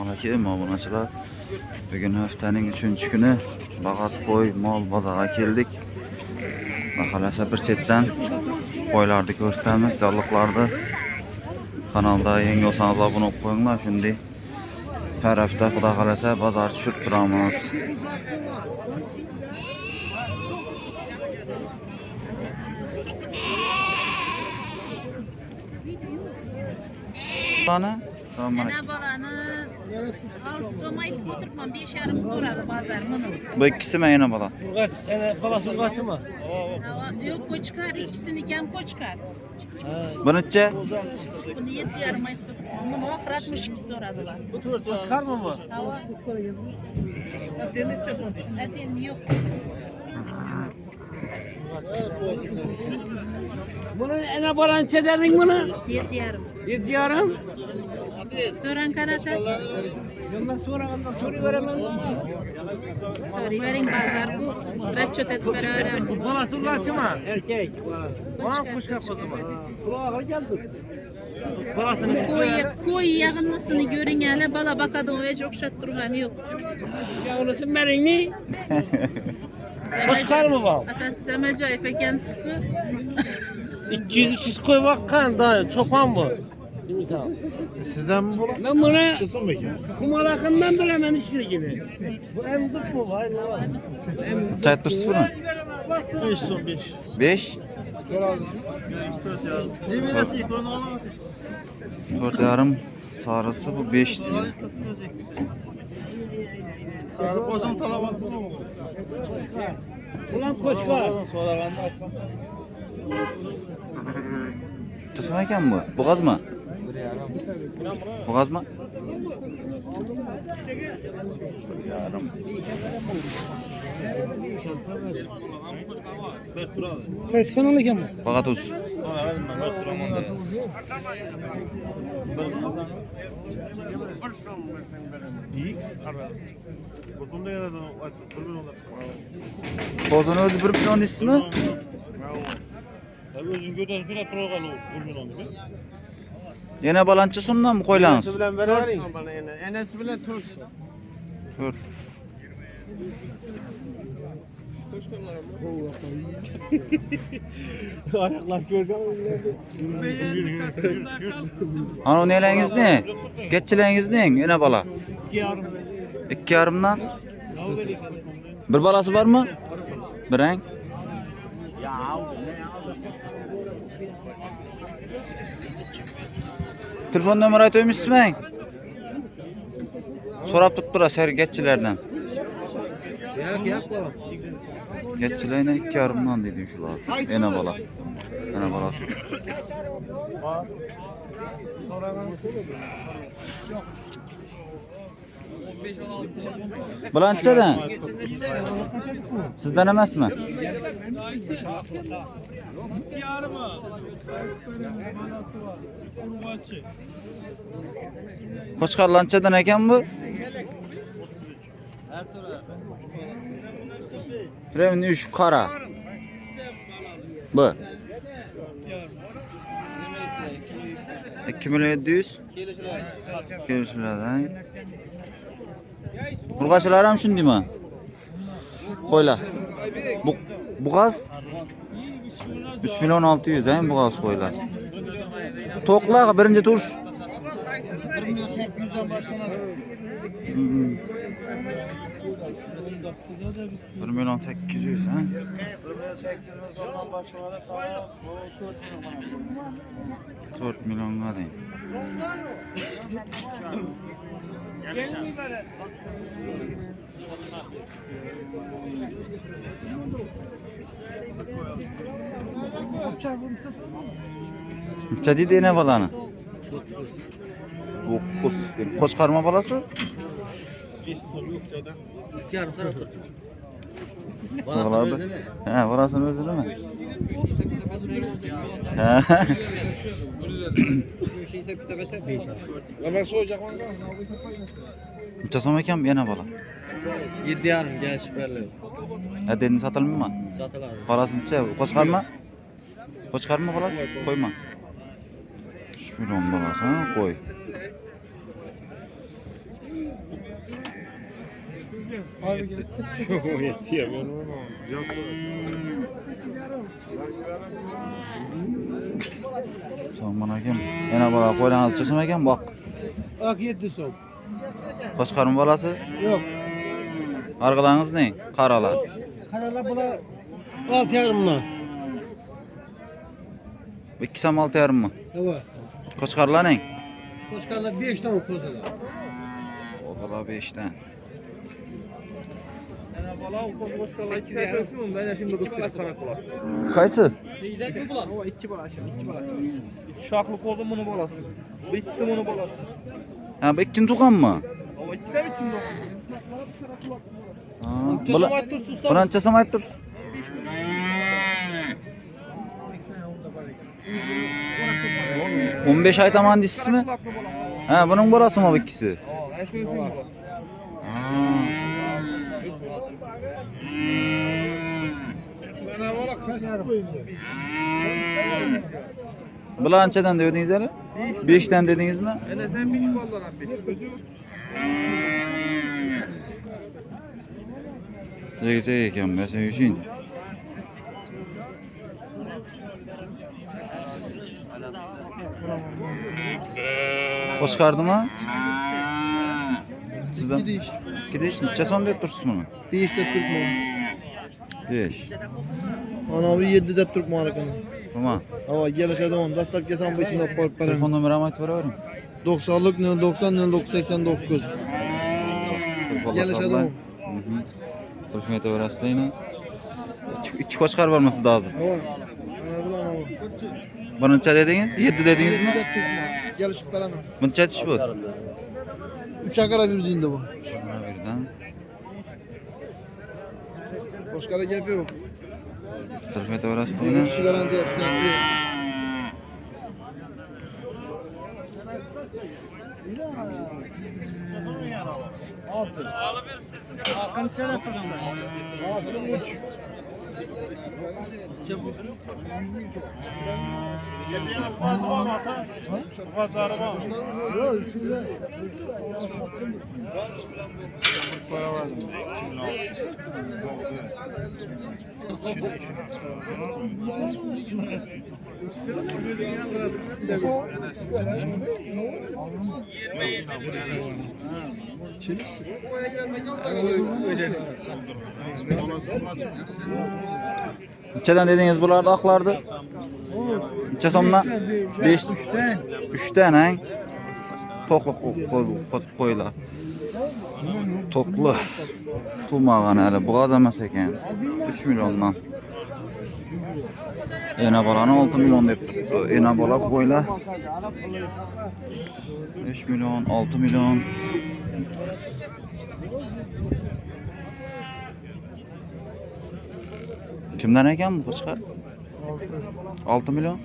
Assalomu alaykum obunachilar. Bugun haftaning 3-kuni Bag'at qo'y mol bozoriga keldik. Mahalasa bir chetdan qo'ylarni ko'rsatamiz, yorliqlarni. Kanalda yangi olsangiz obuna bo'lib qo'yinglar. Shunday har hafta xudo xolasa bozor tushirib turamiz. Bana Ana balani 6 so'm aytib o'tiribman, 5,5 so'radi bozor buni. bu ikkisi mi yana bala? Balası kaçma. Yo'q, qo'chqar, ikkisini ham qo'chqar. Buncha? Buni 7,5 aytib o'tiribman. Buni oxir 62 so'radilar. Çıkarma mı? Hava. Aten yo'q. Bunu ene balança dedin bunu? 7,5. 7,5. So'ran qarata. Ben sonra soru veremem. So'ravering bozor bu. Ratchet etib beraveramiz. Balası kaçma. Erkek. Bana kuşka kızıma. Kulağa geldi. Balasını. Qo'y yag'innisini ko'ring, hali bala baqadoviga o'xshab turgani yo'q. Yavrusu merini. Qo'chqar mı bu? Atasi ajoyib ekansiz-ku. 200-300 koy bakkan da çopan bu. Sizden mi bu? Ben bunu Çıksın peki. kumalakından bilemem hiçbir gibi. Bu emzik bu var ne var? Çay turşusu mu? 5 son 5. 5. Ne bilirsin ilk onu alalım. 4,5 sarısı bu 5 diyor. Sarı bozun talamasın mı? Ulan koçkar. Sonra ben de açmam. Tasma ekan bu? Boğaz mı? Boğaz mı? Yarım. Kaç kanalı iken bu? Bag'at uz. Kozunu o'zi 1 million deysizmi? Yana balancha so'mdan mi qo'ylangiz? Bilen vereyim. Enes bilen tut. 4. Ayaklar görgen. Ana neleriniz ne? Geççileriniz ne? Yana bala. 2,5'dan. Bir balası var mı? Bireng. Telefon numarayı aytaymışsın. Sorap tutib turasiz her geççilerden. Yak balam. Geççilerine 2,5'dan dedi şular. Ene bala. Ene balası. Bulanchadan. Sizden emasmi? Qo'chqarlanchadan ekan bu? Revni şu qara. Bu. 2,700,000. Kelishlardan. Urg'achilar ham shundaymi? Qo'ylar. Bu g'az 3,600,000 ha, bu g'az qo'ylar. To'qlar birinchi tursh. 1.800'den başlanır. 1,800,000 ha. 1.800'den başlanır. 4 milyonga deyin. Necha deydi ene balani? 9. Qo'chqarma balasi? 2,5 sana otur. Balasi. Ha, balasini o'zi nima? Ha. Necha so'm ekan yana bala? 7,5 gel şüpherli. Ha, dedin satılmıyor mu? Satılar. Balasini necha? Qo'chqarma? Qo'chqarma balasi? Qo'yma. 3 million balasi, ha, qo'y. Çok yetiyor. Son bana kim? Yana bala koylanız çesem eken bak. Ak 7 so'm. Qo'chqarmi bolasi? Yo'q. Arqalarınız ne? Qaralar. Qaralar bular 6,5 ming. İkisi ham 6,5 mı? Evet. Qo'chqarlar ne? Qo'shqarlar 5 ta o'qidilar. Oqalar 5 dan. Qaysi? Şaklı kolum bunu balası. Bu ikisi bunu balası. Ha, bu ikkin tuğanmı? O ikisi mi kim Ha, Bilancha sam aytib tursiz. 15 aytaman deysizmi? Ha, buning bolasimi bu ikkisi? Bilanchadan dediniz hali? 5 dan dedingizmi? Ene sen bir ballar abi. Tegese ekan, mesela üçün. Qo'shqardimi? Sizdan? Gidish. Necha so'm deb tursiz buni? 5 ta turkman. 5. Anavi 7 ta turkman ekan. Tamam. Hava gelişadi on. Dastlabki sam bu ichida olib borib Telefon beraman. nomerimni aytib beravering. 90'lık 090 0989. Gelişadi on. Telefon aytaverasizlar yine. İki qo'chqar bormi sizda hozir? Hava. Ana bular hava. Birinchi dedingiz? 7 dedingizmi? 7 ta turkman. Gelişib beraman. Buncha aytish bu. 3 akara yurdiğinde bu. Birdan. Qo'shqara gap yo'q. Telefon aytaverasizlar yine. Shu garantiya yapsan. Nechadan dedingiz bularni oqlardi? Necha so'mdan? 5 3dan hang. To'qli qo'ylar. To'qli. Tulmagan hali bo'g'az emas ekan. 3 milliondan. Ena bolani 6 million deb turibdi. Ena bola qo'ylar 5 million, 6 million. Kimdan ekan bu qo'chqar? 6 million.